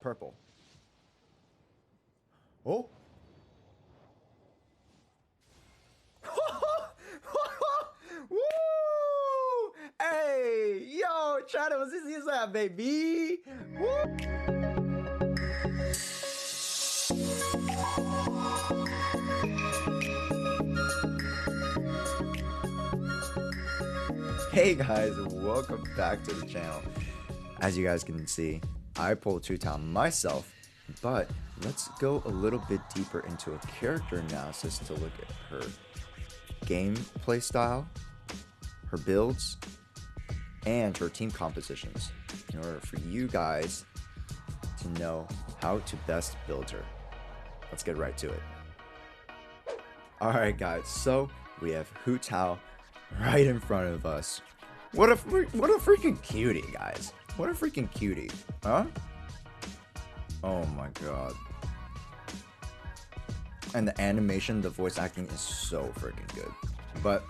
Purple. Oh. Woo! Hey, yo, China, was this is that, baby? Woo! Hey guys, welcome back to the channel. As you guys can see, I pulled Hu Tao myself, but let's go a little bit deeper into a character analysis to look at her gameplay style, her builds, and her team compositions in order for you guys to know how to best build her. Let's get right to it. Alright guys, so we have Hu Tao right in front of us. What a freaking cutie, guys. What a freaking cutie. Huh? Oh my god. And the animation, the voice acting is so freaking good. But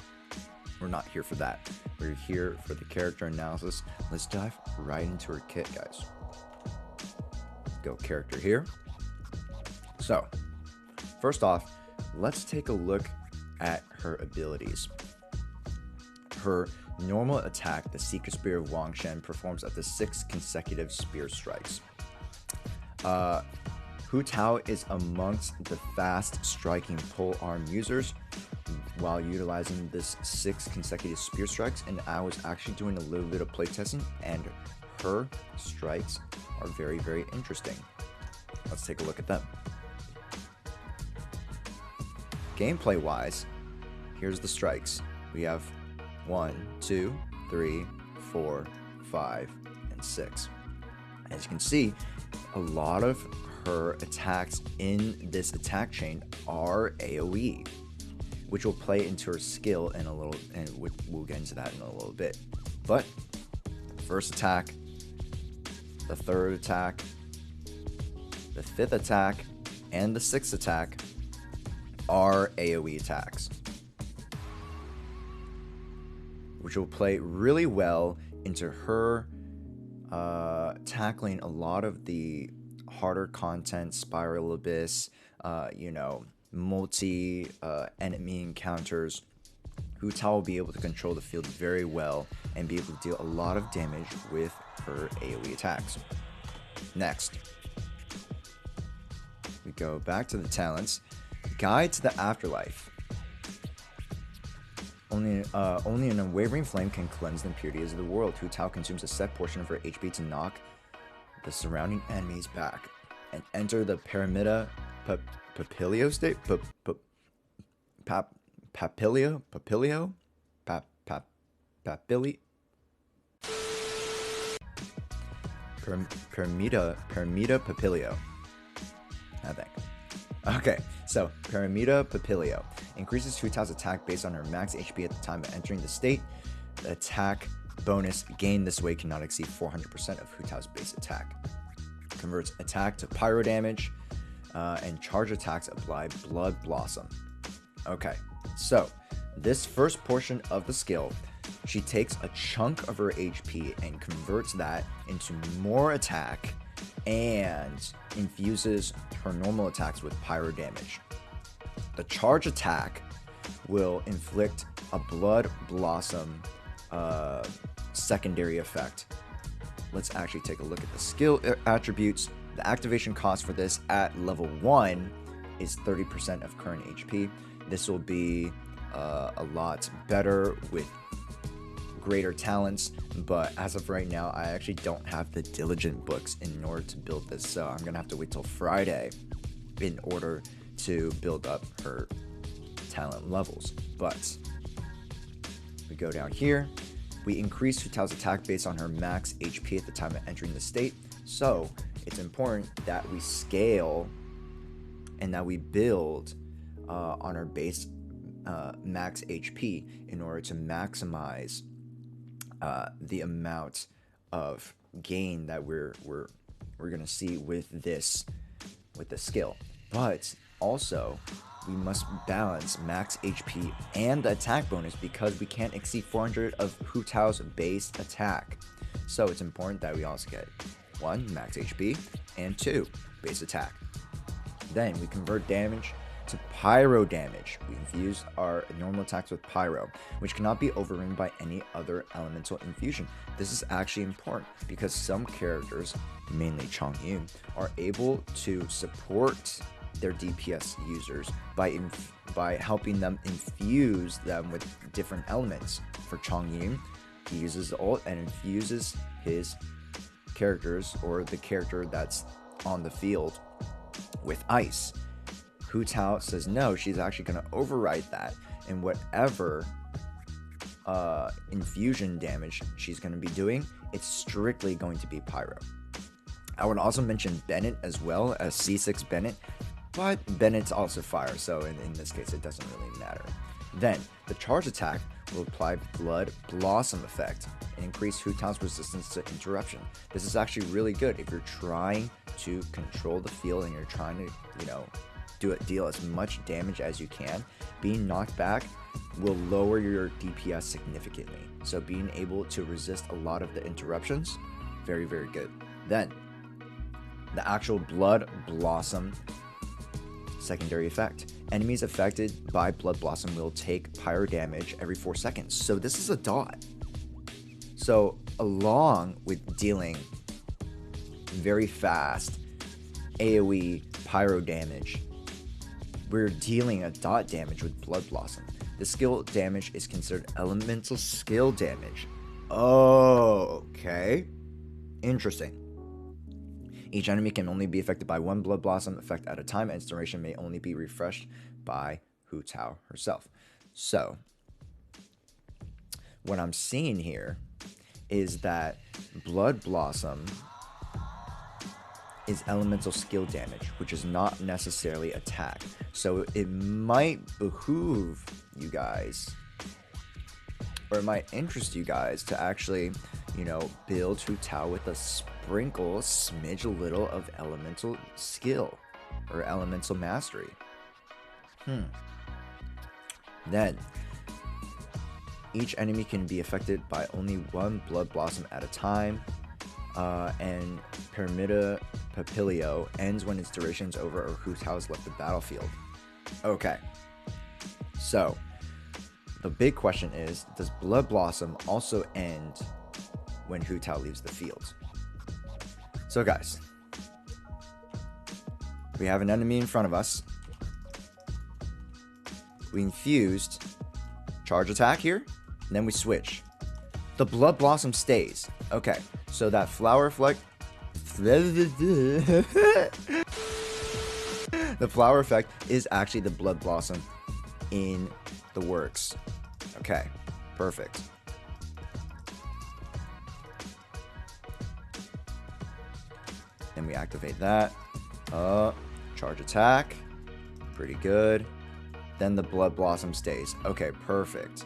we're not here for that. We're here for the character analysis. Let's dive right into her kit, guys. Go character here. So, first off, let's take a look at her abilities. Her normal attack, the Secret Spear of Wangshen, performs up to 6 consecutive spear strikes. Hu Tao is amongst the fast striking pole arm users while utilizing this 6 consecutive spear strikes, and I was actually doing a little bit of playtesting, and her strikes are very, very interesting. Let's take a look at them. Gameplay wise, here's the strikes. We have 1, 2, 3, 4, 5, and 6. As you can see, a lot of her attacks in this attack chain are AoE, which will play into her skill in a little, and we'll get into that in a little bit. But the first attack, the third attack, the fifth attack, and the sixth attack are AoE attacks, which will play really well into her tackling a lot of the harder content, Spiral Abyss, multi enemy encounters. Hu Tao will be able to control the field very well and be able to deal a lot of damage with her AoE attacks. Next, we go back to the talents. Guide to the Afterlife. Only an unwavering flame can cleanse the impurities of the world. Hu Tao consumes a set portion of her HP to knock the surrounding enemies back and enter the Pyramida Papilio state. Papilio? Pyramida Papilio, I think. Okay, so Pyramida Papilio increases Hu Tao's attack based on her max HP at the time of entering the state. The attack bonus gained this way cannot exceed 400% of Hu Tao's base attack. Converts attack to pyro damage, and charge attacks apply Blood Blossom. Okay, so this first portion of the skill, she takes a chunk of her HP and converts that into more attack and infuses her normal attacks with pyro damage. The charge attack will inflict a Blood Blossom secondary effect. Let's actually take a look at the skill attributes. The activation cost for this at level 1 is 30% of current HP. This will be a lot better with greater talents, but as of right now, I actually don't have the diligent books in order to build this, so I'm gonna have to wait till Friday in order to build up her talent levels. But we go down here, we increase Hu Tao's attack based on her max HP at the time of entering the state, so it's important that we scale and that we build on our base max HP in order to maximize the amount of gain that we're gonna see with this skill. But also, we must balance max HP and the attack bonus because we can't exceed 400 of Hu Tao's base attack. So it's important that we also get 1. Max HP, and 2. Base attack. Then we convert damage to pyro damage. We infuse our normal attacks with pyro, which cannot be overridden by any other elemental infusion. This is actually important because some characters, mainly Chongyun, are able to support their DPS users by helping them infuse them with different elements. For Chongyun, he uses the ult and infuses his characters, or the character that's on the field, with ice. Hu Tao says no, she's actually going to override that, and whatever infusion damage she's going to be doing, it's strictly going to be pyro. I would also mention Bennett as well, as C6 Bennett, but Bennett's also fire, so in this case it doesn't really matter. Then the charge attack will apply Blood Blossom effect and increase Hu Tao's resistance to interruption. This is actually really good if you're trying to control the field and you're trying to deal as much damage as you can. Being knocked back will lower your DPS significantly, so being able to resist a lot of the interruptions, very, very good. Then the actual Blood Blossom secondary effect. Enemies affected by Blood Blossom will take pyro damage every 4 seconds. So this is a dot. So along with dealing very fast AoE pyro damage, we're dealing a dot damage with Blood Blossom. The skill damage is considered elemental skill damage. Oh, okay. Interesting. Each enemy can only be affected by 1 Blood Blossom effect at a time, and its duration may only be refreshed by Hu Tao herself. So, what I'm seeing here is that Blood Blossom is elemental skill damage, which is not necessarily attack. So it might behoove you guys, or it might interest you guys to actually, build Hu Tao with a smidge a little of elemental skill or elemental mastery. Then each enemy can be affected by only 1 Blood Blossom at a time, and Pyramida Papilio ends when its duration is over or Hu Tao has left the battlefield. Okay, so the big question is, does Blood Blossom also end when Hu Tao leaves the field? So guys, we have an enemy in front of us. We infused charge attack here, and then we switch. The Blood Blossom stays. Okay, so that flower effect, the flower effect is actually the Blood Blossom in the works. Okay, perfect. Then we activate that. Charge attack. Pretty good. Then the Blood Blossom stays. Okay, perfect.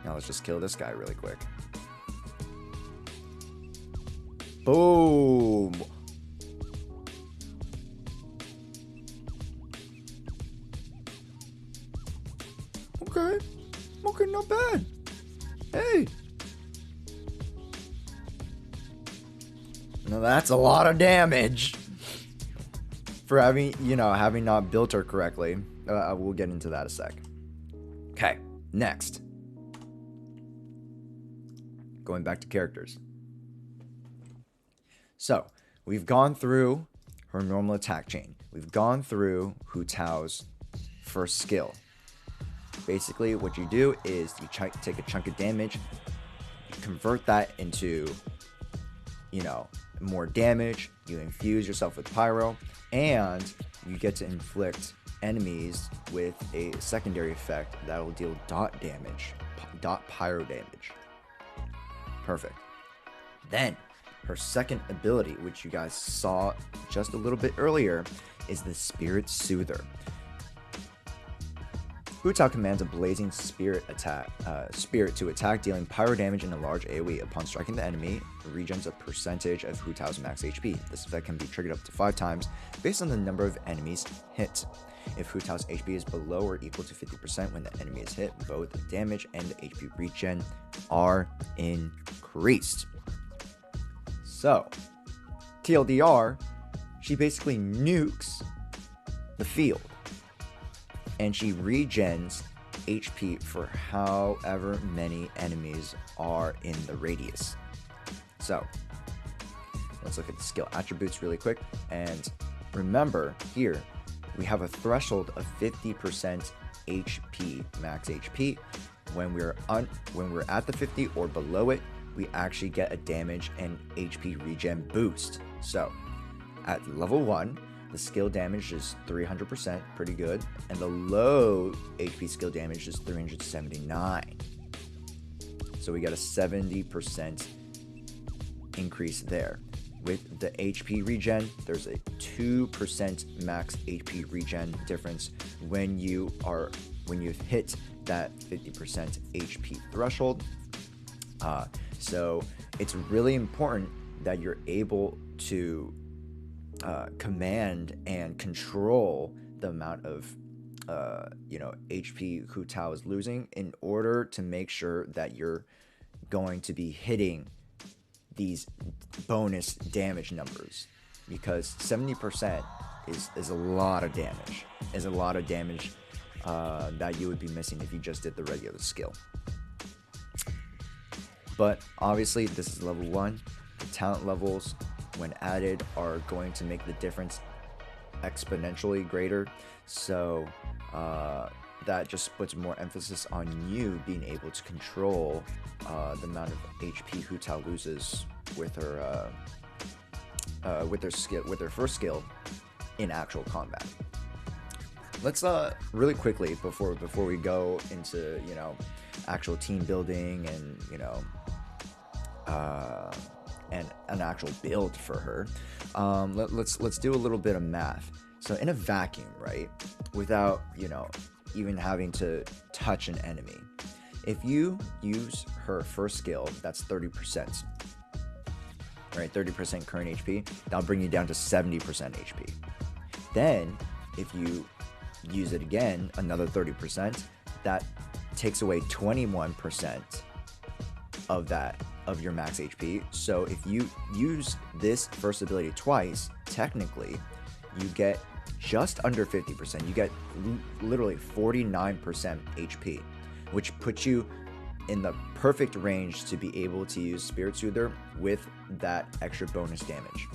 Now let's just kill this guy really quick. Boom! Okay. Okay, not bad. Hey! Now that's a lot of damage for having not built her correctly. We'll get into that a sec. Okay, next. Going back to characters. So, we've gone through her normal attack chain. We've gone through Hu Tao's first skill. Basically, what you do is you take a chunk of damage, you convert that into, more damage, you infuse yourself with pyro, and you get to inflict enemies with a secondary effect that will deal dot damage, dot pyro damage. Perfect. Then, her second ability, which you guys saw just a little bit earlier, is the Spirit Soother. Hu Tao commands a blazing spirit to attack, dealing pyro damage in a large AoE. Upon striking the enemy, it regens a percentage of Hu Tao's max HP. This effect can be triggered up to 5 times based on the number of enemies hit. If Hu Tao's HP is below or equal to 50% when the enemy is hit, both the damage and the HP regen are increased. So, TLDR, she basically nukes the field, and she regens HP for however many enemies are in the radius. So, let's look at the skill attributes really quick, and remember here we have a threshold of 50% HP, max HP. When we're at the 50 or below it, we actually get a damage and HP regen boost. So at level 1, the skill damage is 300%, pretty good, and the low HP skill damage is 379. So we got a 70% increase there. With the HP regen, there's a 2% max HP regen difference when you've hit that 50% HP threshold. So it's really important that you're able to command and control the amount of HP Hu Tao is losing in order to make sure that you're going to be hitting these bonus damage numbers, because 70% is a lot of damage. That you would be missing if you just did the regular skill. But obviously this is level 1. The talent levels, when added, are going to make the difference exponentially greater. So that just puts more emphasis on you being able to control the amount of HP Hu Tao loses with her first skill in actual combat. Let's really quickly before we go into actual team building and and an actual build for her, let's do a little bit of math. So in a vacuum, right, without even having to touch an enemy, if you use her first skill, that's 30%, right? 30% current HP, that'll bring you down to 70% HP. Then if you use it again, another 30%, that takes away 21% of your max HP. So if you use this first ability twice, technically you get just under 50%. You get literally 49% HP, which puts you in the perfect range to be able to use Spirit Soother with that extra bonus damage.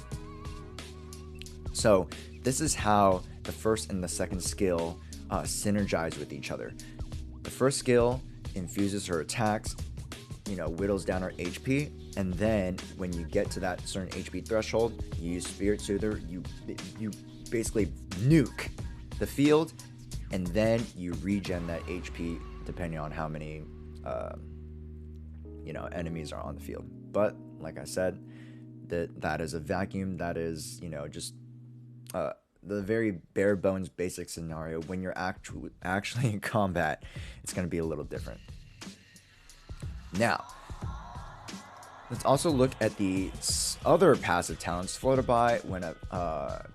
So this is how the first and the second skill synergize with each other. The first skill infuses her attacks, whittles down her HP, and then when you get to that certain HP threshold, you use Spirit Soother, you basically nuke the field, and then you regen that HP depending on how many enemies are on the field. But like I said, that is a vacuum. That is just the very bare bones basic scenario. When you're actually in combat, it's going to be a little different. Now, let's also look at the other passive talents. Floated by, when a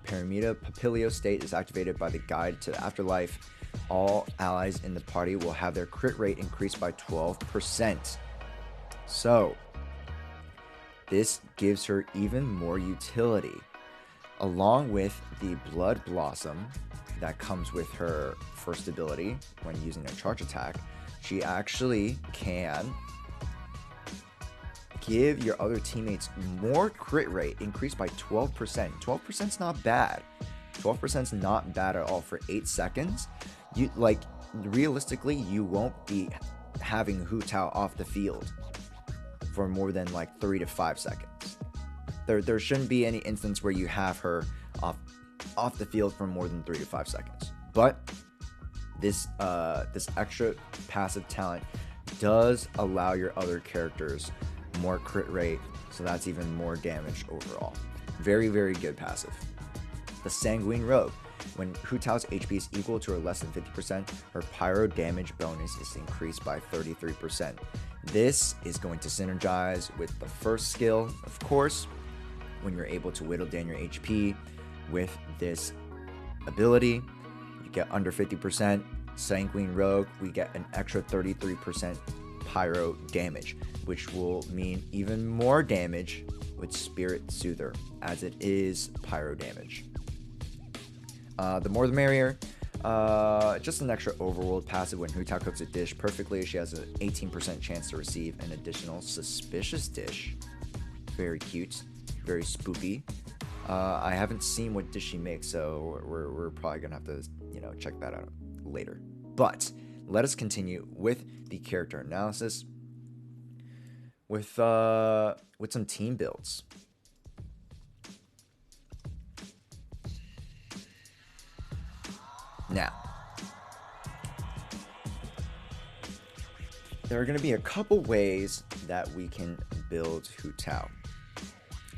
Paramita Papilio state is activated by the Guide to the Afterlife, all allies in the party will have their crit rate increased by 12%. So, this gives her even more utility. Along with the Blood Blossom that comes with her first ability when using a charge attack, she actually can give your other teammates more crit rate, increased by 12%. 12% is not bad. 12% is not bad at all for 8 seconds. Realistically, you won't be having Hu Tao off the field for more than 3 to 5 seconds. There shouldn't be any instance where you have her off the field for more than 3 to 5 seconds. But this extra passive talent does allow your other characters more crit rate, so that's even more damage overall. Very, very good passive. The Sanguine Rogue. When Hu Tao's HP is equal to or less than 50%, her pyro damage bonus is increased by 33%. This is going to synergize with the first skill, of course, when you're able to whittle down your HP with this ability. You get under 50%. Sanguine Rogue, we get an extra 33% pyro damage, which will mean even more damage with Spirit Soother, as it is pyro damage. The more the merrier. Just an extra overworld passive. When Hu Tao cooks a dish perfectly, she has an 18% chance to receive an additional suspicious dish. Very cute, very spooky. I haven't seen what dish she makes, so we're probably gonna have to, check that out later. But let us continue with the character analysis with some team builds. Now, there are going to be a couple ways that we can build Hu Tao.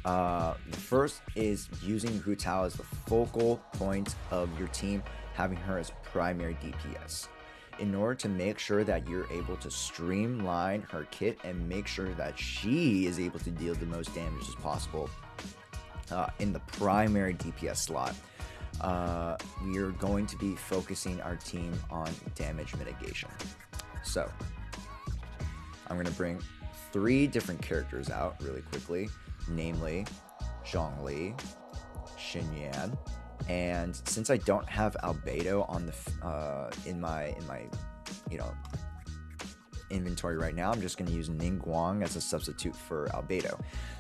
The first is using Hu Tao as the focal point of your team, having her as primary DPS. In order to make sure that you're able to streamline her kit and make sure that she is able to deal the most damage as possible in the primary DPS slot, we are going to be focusing our team on damage mitigation. So I'm going to bring 3 different characters out really quickly, namely Zhongli, Xinyan, and since I don't have Albedo on the in my inventory right now, I'm just going to use Ningguang as a substitute for Albedo.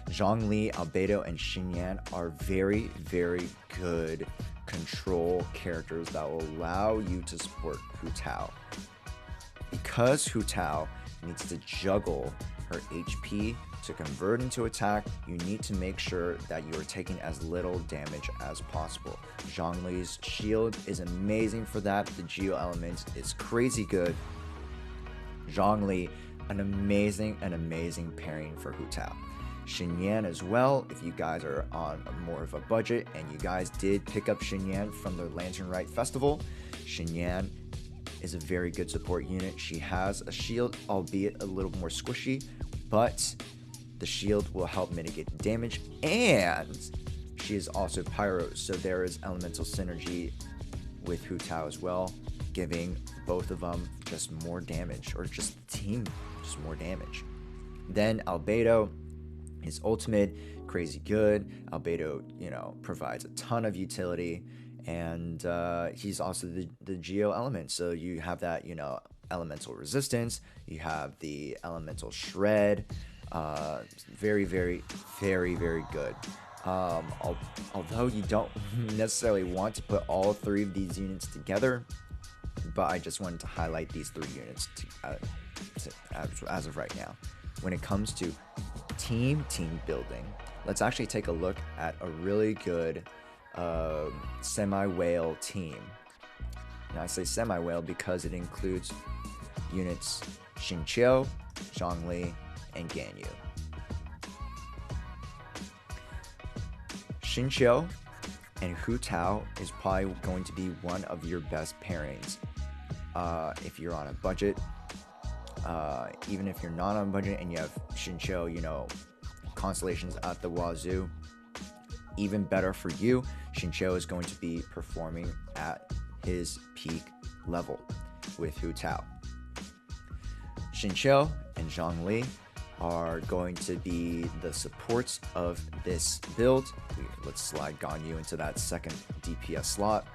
Zhongli, Albedo, and Xinyan are very, very good control characters that will allow you to support Hu Tao. Because Hu Tao needs to juggle her HP to convert into attack, you need to make sure that you are taking as little damage as possible. Zhongli's shield is amazing for that. The Geo element is crazy good. Zhongli, an amazing pairing for Hu Tao. Xinyan as well, if you guys are on more of a budget and you guys did pick up Xinyan from the Lantern Rite Festival, Xinyan is a very good support unit. She has a shield, albeit a little more squishy, but the shield will help mitigate the damage, and she is also pyro, so there is elemental synergy with Hu Tao as well, giving both of them just more damage, or just the team just more damage. Then Albedo, his ultimate, crazy good. Albedo, provides a ton of utility, and he's also the Geo element, so you have that, elemental resistance, you have the elemental shred. Very, very, very, very good. Although you don't necessarily want to put all 3 of these units together, but I just wanted to highlight these 3 units as of right now. When it comes to team building, let's actually take a look at a really good semi-whale team. And I say semi-whale because it includes units Xinqiu, Zhongli, and Ganyu. Xinqiu and Hu Tao is probably going to be one of your best pairings if you're on a budget. Even if you're not on a budget and you have Xinqiu, constellations at the wazoo, even better for you. Xinqiu is going to be performing at his peak level with Hu Tao. Xinqiu and Zhongli are going to be the supports of this build. Let's slide Ganyu into that second DPS slot.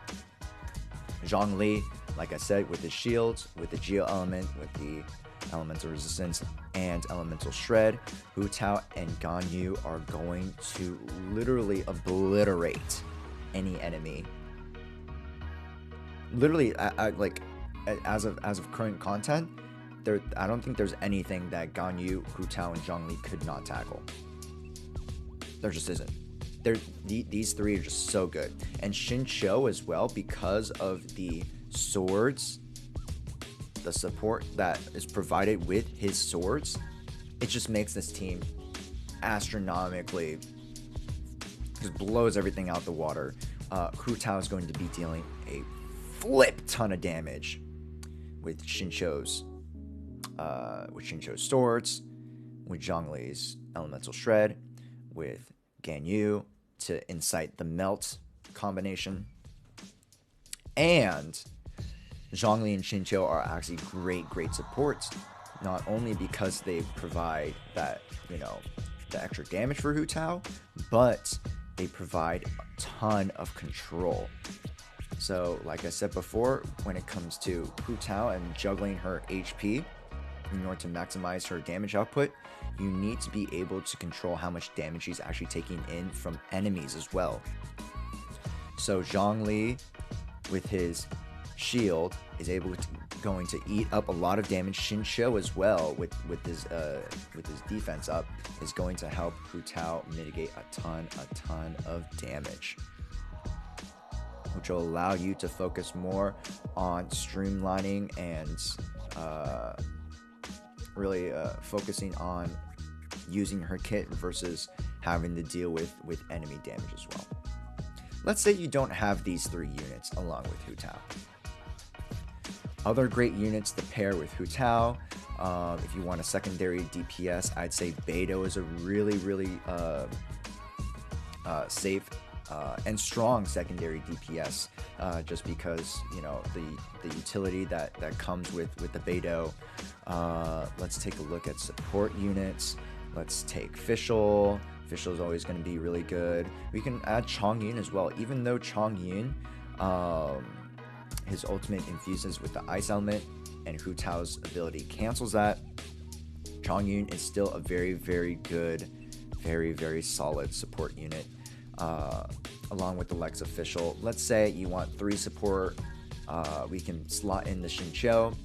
Zhongli, like I said, with the shields, with the Geo element, with the elemental resistance and elemental shred. Hu Tao and Ganyu are going to literally obliterate any enemy. Literally, as of current content, I don't think there's anything that Ganyu, Hu Tao, and Zhongli could not tackle. There just isn't. These 3 are just so good. And Xinqiu as well, because of the swords, the support that is provided with his swords, it just makes this team astronomically, just blows everything out the water. Hu Tao is going to be dealing a flip ton of damage with Xinqiu's swords, with Zhongli's elemental shred, with Ganyu to incite the melt combination, and Zhongli and Xinqiu are actually great supports, not only because they provide that the extra damage for Hu Tao, but they provide a ton of control. So like I said before, when it comes to Hu Tao and juggling her HP in order to maximize her damage output, you need to be able to control how much damage she's actually taking in from enemies as well. So Zhongli, with his shield, is going to eat up a lot of damage. Xingqiu as well, with his defense up, is going to help Hu Tao mitigate a ton of damage, which will allow you to focus more on streamlining and really focusing on using her kit versus having to deal with enemy damage as well. Let's say you don't have these 3 units along with Hu Tao. Other great units to pair with Hu Tao, if you want a secondary DPS, I'd say Beidou is a really safe and strong secondary DPS, just because, you know, the utility that comes with the Beidou. Let's take a look at support units. Let's take Fischl. Fischl is always going to be really good. We can add Chongyun as well, even though Chongyun, his ultimate infuses with the ice element and Hu Tao's ability cancels that. Chongyun is still a very good, very solid support unit, along with the likes of Fischl. Let's say you want 3 support, we can slot in the Xingqiu.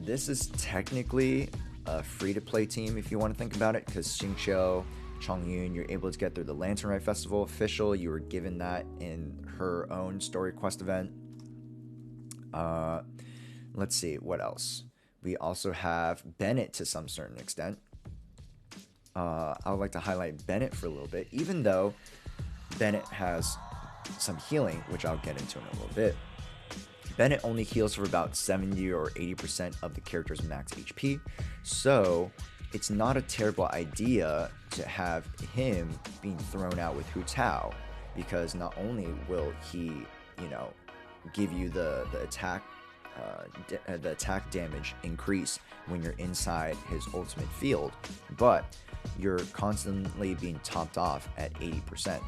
This is technically a free-to-play team if you want to think about it, because Xingqiu, Chongyun, you're able to get through the Lantern Rite Festival. Fischl, you were given that in her own story quest event. Let's see, what else? We also have Bennett to some certain extent. I would like to highlight Bennett for a little bit, even though Bennett has some healing, which I'll get into in a little bit. Bennett only heals for about 70 or 80% of the character's max HP, so it's not a terrible idea to have him being thrown out with Hu Tao, because not only will he, you know, give you the attack damage increase when you're inside his ultimate field, but you're constantly being topped off at 80%,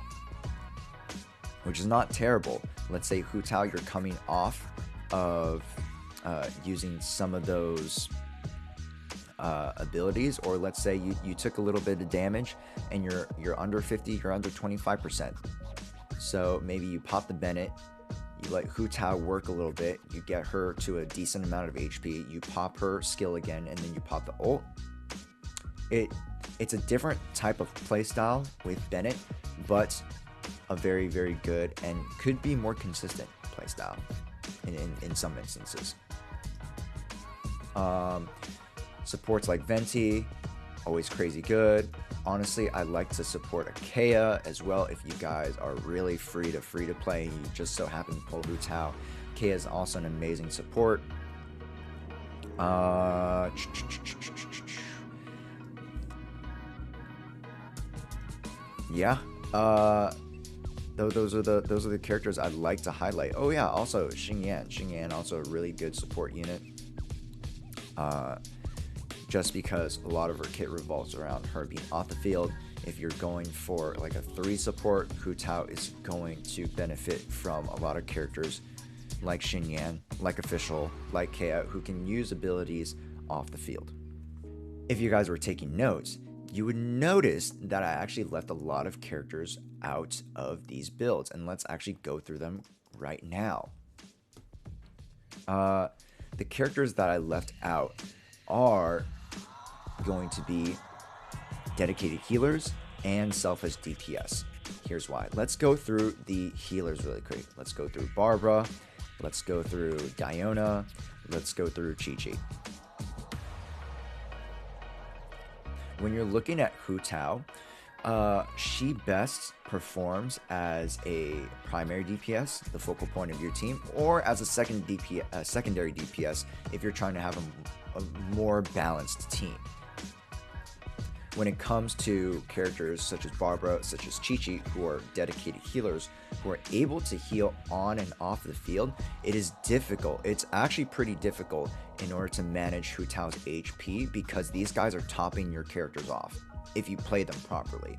which is not terrible. Let's say Hu Tao, you're coming off of using some of those abilities, or let's say you took a little bit of damage and you're under 50, you're under 25%. So maybe you pop the Bennett, you let Hu Tao work a little bit, you get her to a decent amount of HP, you pop her skill again, and then you pop the ult. It's a different type of playstyle with Bennett, but a very good and could be more consistent playstyle in some instances. Supports like Venti, always crazy good. Honestly, I like to support a Kea as well if you guys are really free to play and you just so happen to pull Hu Tao. Kea is also an amazing support. Yeah. Those are the characters I'd like to highlight. Oh yeah, also Xingyan also a really good support unit. Just because a lot of her kit revolves around her being off the field. If you're going for like a 3 support, Hu Tao is going to benefit from a lot of characters like Xingyan, like Official, like Kea, who can use abilities off the field. If you guys were taking notes, you would notice that I actually left a lot of characters out of these builds, and let's actually go through them right now. The characters that I left out are going to be dedicated healers and selfish DPS. Here's why. Let's go through the healers really quick. Let's go through Barbara, let's go through Diona, let's go through Chi-Chi. When you're looking at Hu Tao, she best performs as a primary DPS, the focal point of your team, or as a secondary DPS if you're trying to have a more balanced team. When it comes to characters such as Barbara, such as Chi-Chi, who are dedicated healers, who are able to heal on and off the field, it is difficult. It's actually pretty difficult in order to manage Hu Tao's HP, because these guys are topping your characters off. if you play them properly.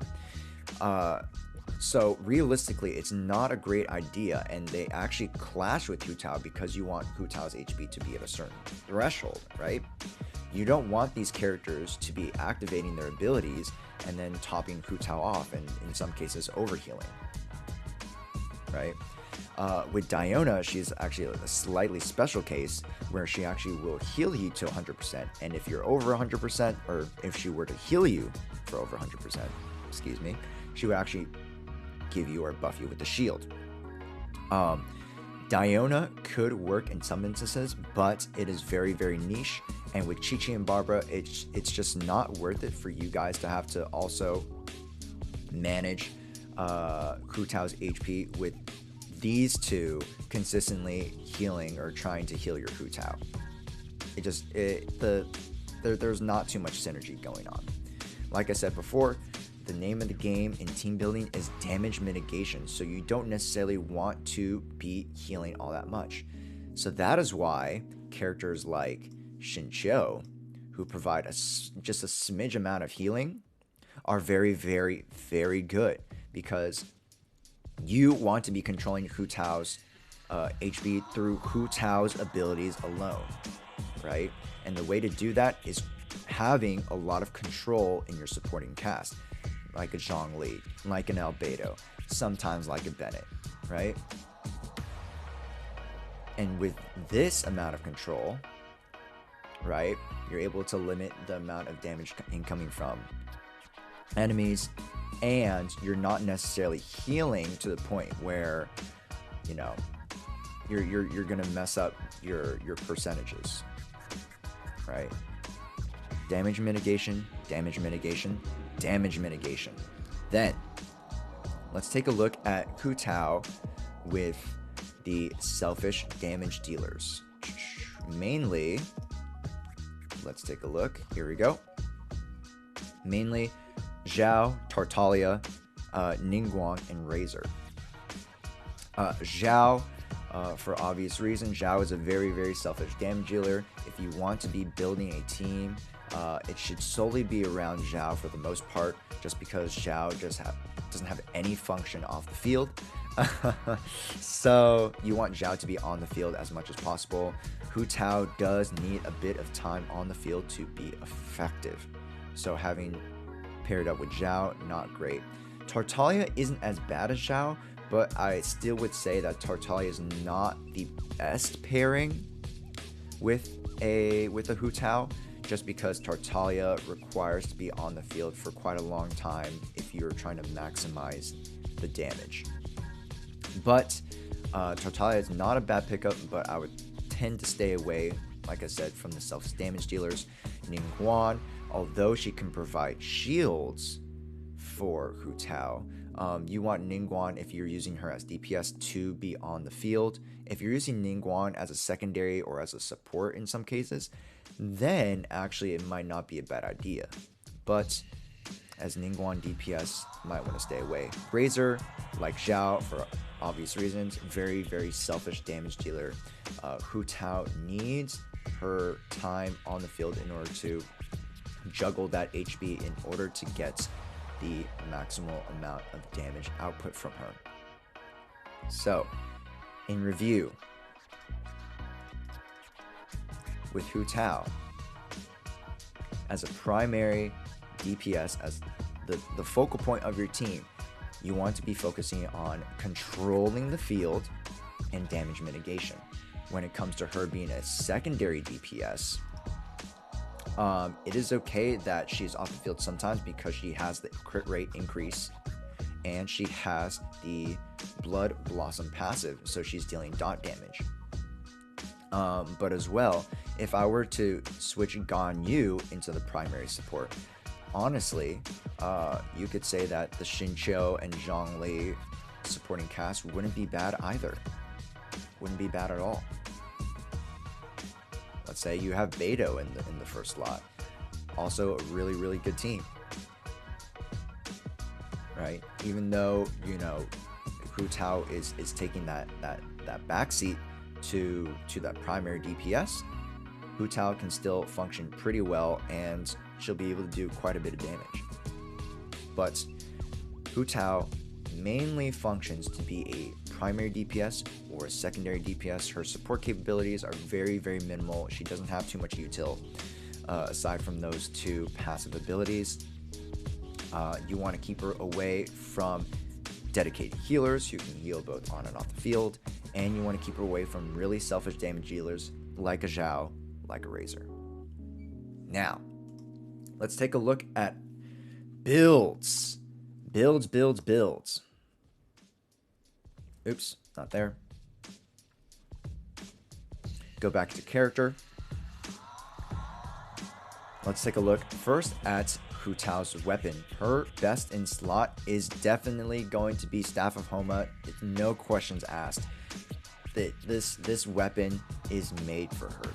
So realistically, it's not a great idea, and they actually clash with Hu Tao because you want Hu Tao's HP to be at a certain threshold, right? You don't want these characters to be activating their abilities and then topping Hu Tao off, and in some cases overhealing, right? With Diona, she's actually a slightly special case where she actually will heal you to 100%, and if you're over 100%, or if she were to heal you for over 100%, excuse me, she would actually give you or buff you with the shield. Diona could work in some instances, but it is very, very niche, and with Chi-Chi and Barbara, it's just not worth it for you guys to have to also manage Hu Tao's HP with these two consistently healing or trying to heal your Hu Tao. There's not too much synergy going on. Like I said before, the name of the game in team building is damage mitigation, so you don't necessarily want to be healing all that much. So that is why characters like Xingqiu, who provide just a smidge amount of healing, are very, very, very good, because you want to be controlling Hu Tao's HP through Hu Tao's abilities alone, right? And the way to do that is having a lot of control in your supporting cast, like a Zhongli, like an Albedo, sometimes like a Bennett, right? And with this amount of control, right, you're able to limit the amount of damage incoming from enemies, and you're not necessarily healing to the point where, you know, you're gonna mess up your percentages, right? Damage mitigation, damage mitigation, damage mitigation. Then let's take a look at Hu Tao with the selfish damage dealers. Mainly, let's take a look. Here we go. Mainly Zhao, Tartaglia, Ningguang, and Razor. Zhao, for obvious reasons, Zhao is a very, very selfish damage dealer. If you want to be building a team, it should solely be around Zhao for the most part, just because Zhao doesn't have any function off the field. So you want Zhao to be on the field as much as possible. Hu Tao does need a bit of time on the field to be effective, so having paired up with Zhao, not great. Tartaglia isn't as bad as Zhao, but I still would say that Tartaglia is not the best pairing with a Hu Tao, just because Tartaglia requires to be on the field for quite a long time if you're trying to maximize the damage. But Tartaglia is not a bad pickup, but I would tend to stay away, like I said, from the self-damage dealers. Ningguang, although she can provide shields for Hu Tao, you want Ningguang, if you're using her as DPS, to be on the field. If you're using Ningguang as a secondary or as a support in some cases, then actually it might not be a bad idea. But as Ningguang DPS, you might want to stay away. Razor, like Zhao, for obvious reasons, very, very selfish damage dealer. Hu Tao needs her time on the field in order to juggle that HP in order to get the maximal amount of damage output from her. So, in review, with Hu Tao as a primary DPS, as the focal point of your team, you want to be focusing on controlling the field and damage mitigation. When it comes to her being a secondary DPS, it is okay that she's off the field sometimes because she has the crit rate increase and she has the Blood Blossom passive, so she's dealing dot damage. But as well, if I were to switch Gan Yu into the primary support, honestly, you could say that the Xingqiu and Zhongli supporting cast wouldn't be bad either. Wouldn't be bad at all. Let's say you have Beidou in the first slot. Also a really, really good team. Right? Even though, you know, Hu Tao is taking that backseat to that primary DPS, Hu Tao can still function pretty well, and she'll be able to do quite a bit of damage. but Hu Tao mainly functions to be a primary DPS or a secondary DPS. Her support capabilities are very, very minimal. She doesn't have too much util aside from those two passive abilities. You want to keep her away from dedicated healers who can heal both on and off the field, and you want to keep her away from really selfish damage dealers like a Zhao, like a Razor. Now, let's take a look at builds. Builds. Oops, not there. Go back to character. Let's take a look first at Hu Tao's weapon. Her best in slot is definitely going to be Staff of Homa. No questions asked. This weapon is made for her.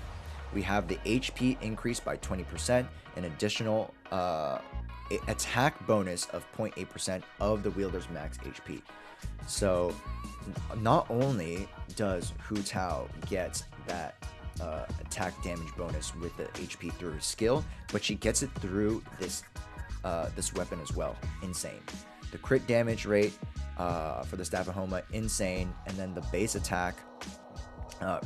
We have the HP increase by 20%, an additional attack bonus of 0.8% of the wielder's max HP. So not only does Hu Tao get that attack damage bonus with the HP through her skill, but she gets it through this weapon as well. Insane. The crit damage rate for the Staff of Homa, insane, and then the base attack,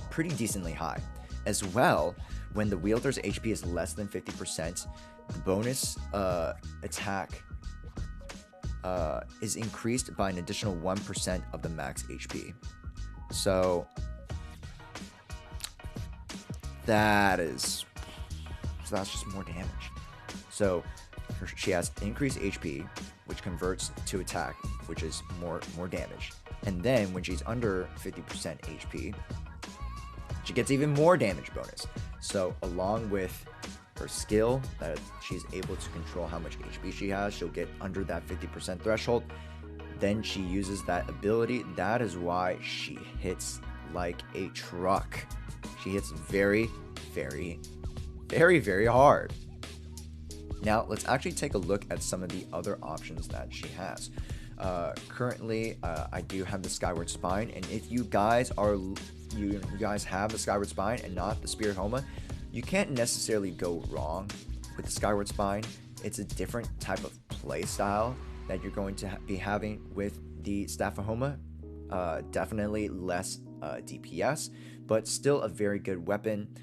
pretty decently high. As well, when the wielder's HP is less than 50%, the bonus attack is increased by an additional 1% of the max HP. So that's just more damage. So she has increased HP, which converts to attack, which is more damage. And then when she's under 50% HP, she gets even more damage bonus. So along with her skill, that she's able to control how much HP she has, she'll get under that 50% threshold. Then she uses that ability. That is why she hits like a truck. She hits very, very, very, very hard. Now, let's actually take a look at some of the other options that she has. Currently, I do have the Skyward Spine, and if you guys have the Skyward Spine and not the Spirit Homa, you can't necessarily go wrong with the Skyward Spine. It's a different type of play style that you're going to be having with the Staff of Homa. Definitely less DPS, but still a very good weapon.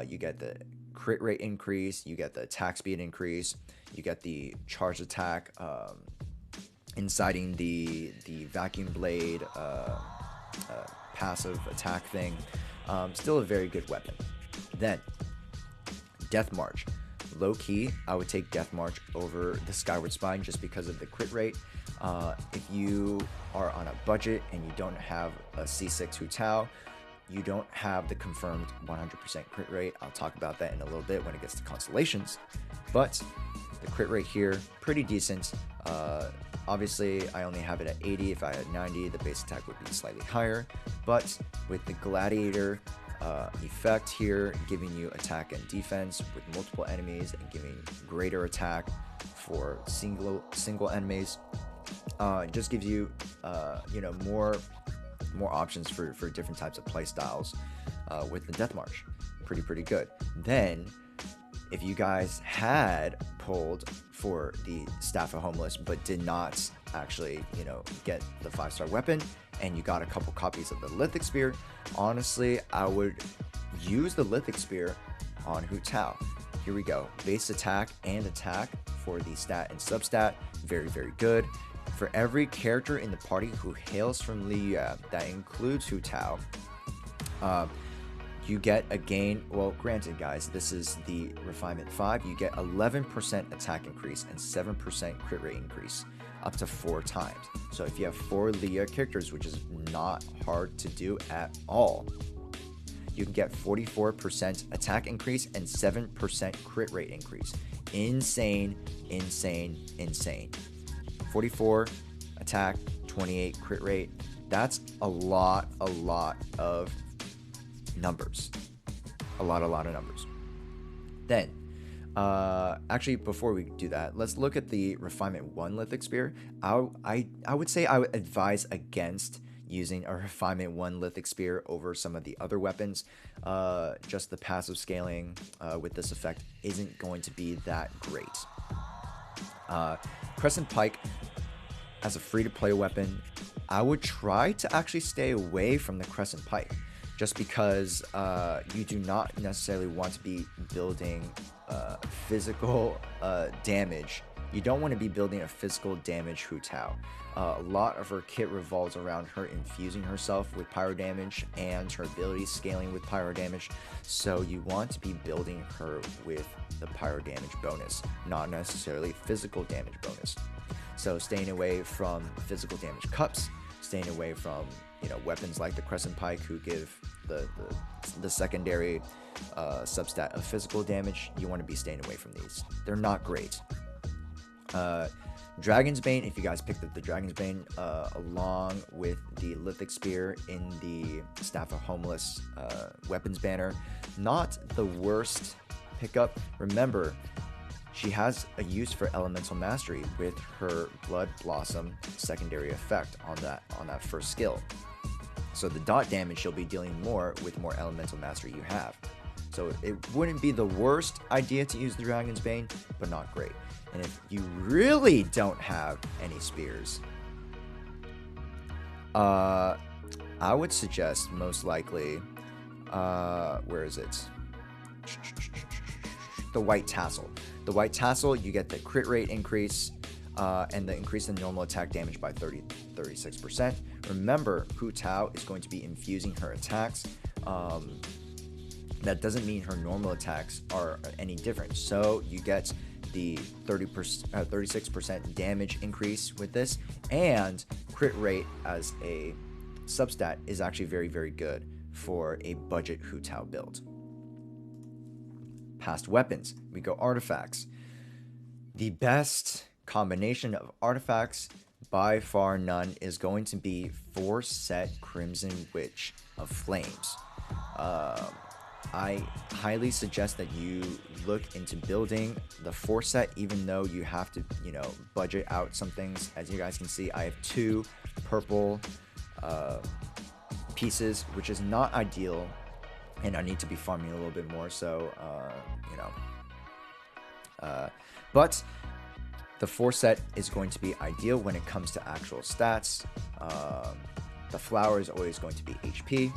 You get the crit rate increase, you get the attack speed increase, you get the charge attack, inciting the vacuum blade passive attack thing. Still a very good weapon. Then Death March. Low key, I would take Death March over the Skyward Spine just because of the crit rate. If you are on a budget and you don't have a C6 Hu Tao, you don't have the confirmed 100% crit rate. I'll talk about that in a little bit when it gets to constellations. But the crit rate here, pretty decent. Obviously, I only have it at 80. If I had 90, the base attack would be slightly higher. But with the Gladiator effect here, giving you attack and defense with multiple enemies and giving greater attack for single enemies, it just gives you more options for different types of play styles with the Death March. Pretty good. Then if you guys had pulled for the Staff of Homeless but did not actually get the 5-star weapon, and you got a couple copies of the Lithic Spear, honestly, I would use the Lithic Spear on Hu Tao. Here we go. Base attack and attack for the stat and substat. Very, very good. For every character in the party who hails from Liyue, that includes Hu Tao, you get a gain. Well, granted, guys, this is the Refinement 5. You get 11% attack increase and 7% crit rate increase up to 4 times. So if you have 4 Liyue characters, which is not hard to do at all, you can get 44% attack increase and 7% crit rate increase. Insane. 44 attack, 28 crit rate. That's a lot of numbers. A lot of numbers. Then, actually, before we do that, let's look at the Refinement 1 Lithic Spear. I would say I would advise against using a Refinement 1 Lithic Spear over some of the other weapons. Just the passive scaling with this effect isn't going to be that great. Crescent Pike, as a free-to-play weapon, I would try to actually stay away from the Crescent Pike, just because you do not necessarily want to be building physical damage. You don't want to be building a physical damage Hu Tao. A lot of her kit revolves around her infusing herself with pyro damage and her abilities scaling with pyro damage, so you want to be building her with the pyro damage bonus, not necessarily physical damage bonus. So staying away from physical damage cups, staying away from weapons like the Crescent Pike, who give the secondary substat of physical damage. You want to be staying away from these. They're not great. Dragon's Bane, if you guys picked up the Dragon's Bane along with the Lithic Spear in the Staff of Homeless weapons banner, not the worst pickup. Remember, she has a use for Elemental Mastery with her Blood Blossom secondary effect on that first skill. So the dot damage she'll be dealing more with more Elemental Mastery you have. So it wouldn't be the worst idea to use the Dragon's Bane, but not great. And if you really don't have any spears, I would suggest most likely, where is it? The White Tassel. The White Tassel, you get the crit rate increase and the increase in normal attack damage by 36%. Remember, Hu Tao is going to be infusing her attacks. That doesn't mean her normal attacks are any different. So you get the 36% damage increase with this, and crit rate as a substat is actually very, very good for a budget Hu Tao build. Past weapons, we go artifacts. The best combination of artifacts, by far none, is going to be 4-set Crimson Witch of Flames. I highly suggest that you look into building the 4-set, even though you have to, budget out some things. As you guys can see, I have 2 purple pieces, which is not ideal, and I need to be farming a little bit more. So, but the 4-set is going to be ideal when it comes to actual stats. The flower is always going to be HP.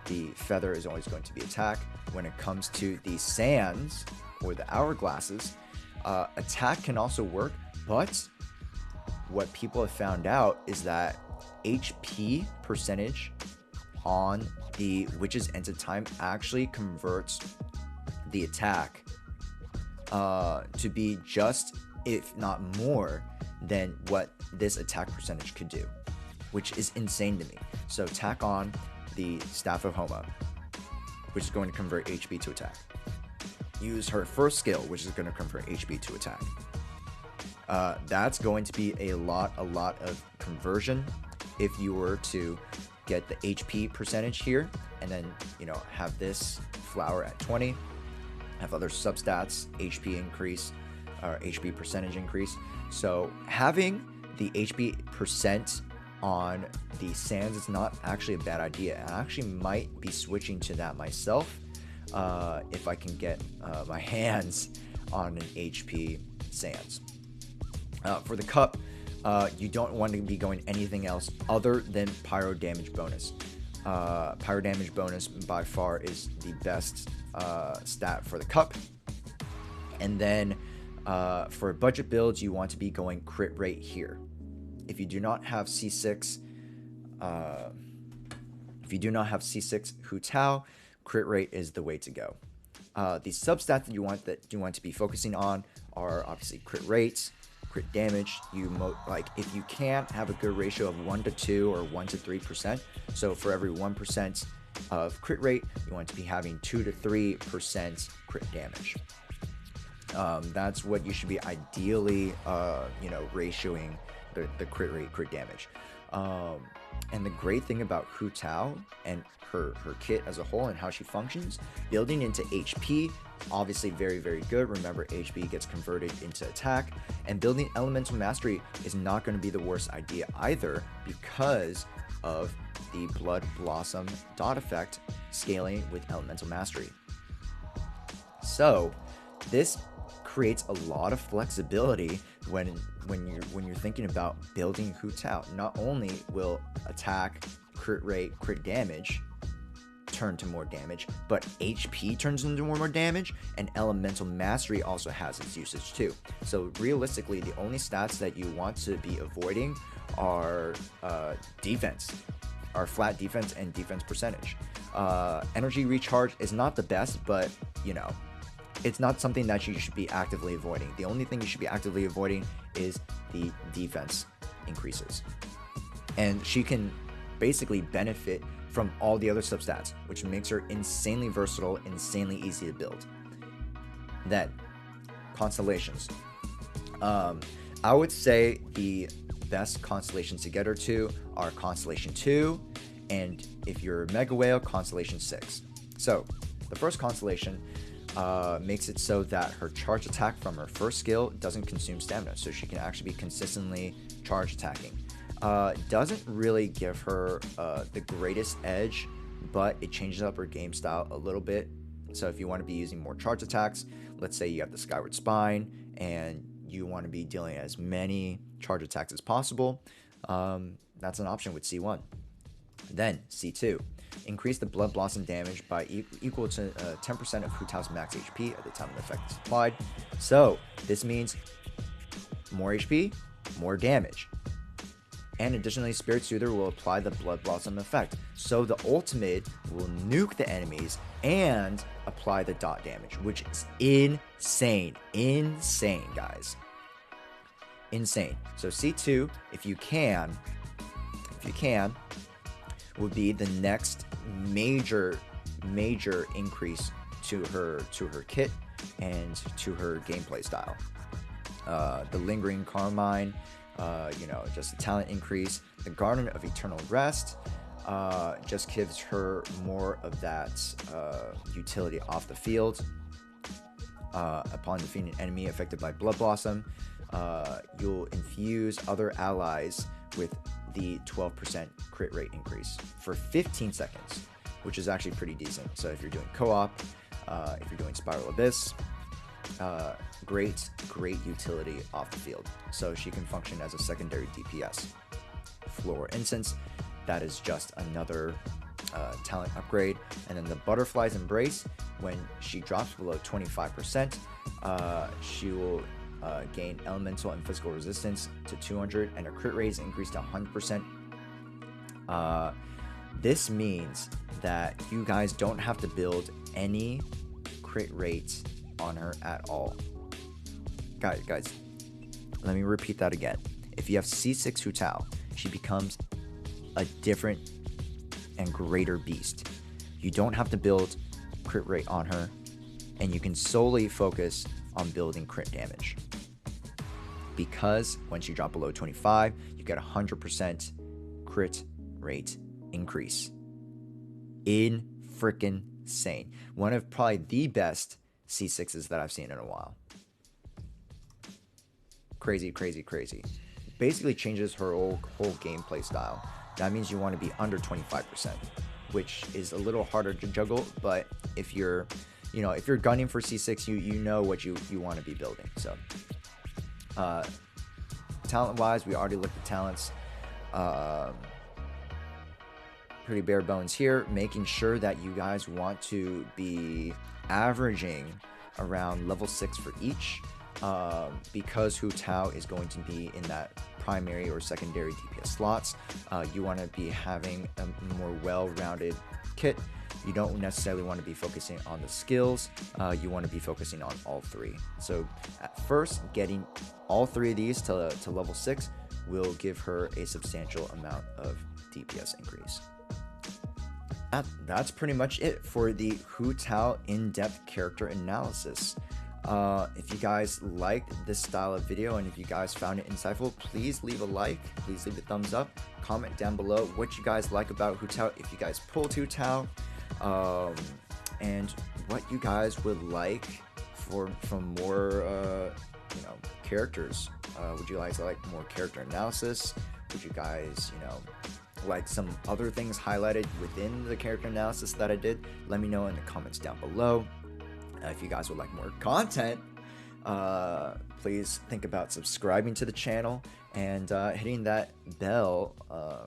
The feather is always going to be attack. When it comes to the sands or the hourglasses, attack can also work, but what people have found out is that HP percentage on the Witch's End of Time actually converts the attack to be just, if not more, than what this attack percentage could do, which is insane to me. So tack on the Staff of Homa, which is going to convert HP to attack. Use her first skill, which is going to convert HP to attack. That's going to be a lot of conversion if you were to get the HP percentage here, and then have this flower at 20, have other substats, HP increase, or HP percentage increase. So having the HP percent on the sands is not actually a bad idea. I actually might be switching to that myself if I can get my hands on an HP sands. For the cup, you don't want to be going anything else other than pyro damage bonus. Pyro damage bonus by far is the best stat for the cup. And then for budget builds, you want to be going crit rate here. If you do not have C6, Hu Tao, crit rate is the way to go. The substats that you want to be focusing on are obviously crit rates, crit damage. If you can, have a good ratio of 1 to 2 or 1 to 3%. So for every 1% of crit rate, you want to be having 2 to 3% crit damage. That's what you should be ideally, ratioing the crit rate, crit damage. And the great thing about Hu Tao and her kit as a whole and how she functions, building into HP, obviously very, very good. Remember, HP gets converted into attack, and building Elemental Mastery is not going to be the worst idea either, because of the Blood Blossom dot effect scaling with Elemental Mastery. So this creates a lot of flexibility when you're thinking about building Hu Tao. Not only will attack, crit rate, crit damage turn to more damage, but HP turns into more damage, and elemental mastery also has its usage too. So realistically, the only stats that you want to be avoiding are defense, are flat defense and defense percentage. Energy recharge is not the best, but you know, it's not something that you should be actively avoiding. The only thing you should be actively avoiding is the defense increases. And she can basically benefit from all the other substats, which makes her insanely versatile, insanely easy to build. Then, constellations. I would say the best constellations to get her to are Constellation 2, and if you're Mega Whale, Constellation 6. So, the first constellation makes it so that her charge attack from her first skill doesn't consume stamina, so she can actually be consistently charge attacking. Doesn't really give her the greatest edge, but it changes up her game style a little bit. So if you want to be using more charge attacks, let's say you have the Skyward Spine and you want to be dealing as many charge attacks as possible, that's an option with C1. Then C2, increase the Blood Blossom damage by equal to 10% of Hu Tao's max HP at the time the effect is applied. So this means more HP, more damage. And additionally, Spirit Soother will apply the Blood Blossom effect. So the ultimate will nuke the enemies and apply the dot damage, which is insane. Insane, guys. Insane. So C2, if you can, would be the next major increase to her kit and to her gameplay style. The Lingering Carmine, just a talent increase. The Garden of Eternal Rest just gives her more of that utility off the field. Upon defeating an enemy affected by Blood Blossom, you'll infuse other allies with the 12% crit rate increase for 15 seconds, which is actually pretty decent. So if you're doing co-op, if you're doing Spiral Abyss, great utility off the field. So she can function as a secondary DPS. Floor Incense, that is just another talent upgrade. And then the Butterfly's Embrace, when she drops below 25%, she will gain elemental and physical resistance to 200, and her crit rate is increased to 100%. This means that you guys don't have to build any crit rate on her at all. Guys, let me repeat that again. If you have C6 Hu Tao, she becomes a different and greater beast. You don't have to build crit rate on her, and you can solely focus on building crit damage. Because when she drops below 25, you get 100% crit rate increase. Freaking insane. One of probably the best C6s that I've seen in a while. Crazy. Basically changes her whole gameplay style. That means you want to be under 25%, which is a little harder to juggle, but if you're gunning for C6, you know what you want to be building. So talent wise, we already looked at talents. Pretty bare bones here, making sure that you guys want to be averaging around level 6 for each, because Hu Tao is going to be in that primary or secondary DPS slots. You want to be having a more well-rounded kit. You don't necessarily want to be focusing on the skills. You want to be focusing on all three. So at first, getting all three of these to level 6 will give her a substantial amount of DPS increase. That's pretty much it for the Hu Tao in-depth character analysis. If you guys liked this style of video and if you guys found it insightful, please leave a like, please leave a thumbs up, comment down below what you guys like about Hu Tao, if you guys pulled Hu Tao, and what you guys would like from more characters. Would you guys like more character analysis? Would you guys like some other things highlighted within the character analysis that I did? Let me know in the comments down below. If you guys would like more content, please think about subscribing to the channel and hitting that bell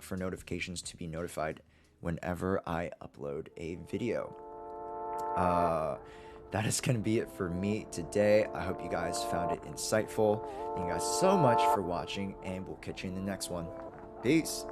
for notifications to be notified whenever I upload a video. That is going to be it for me today. I hope you guys found it insightful. Thank you guys so much for watching, and we'll catch you in the next one. Peace.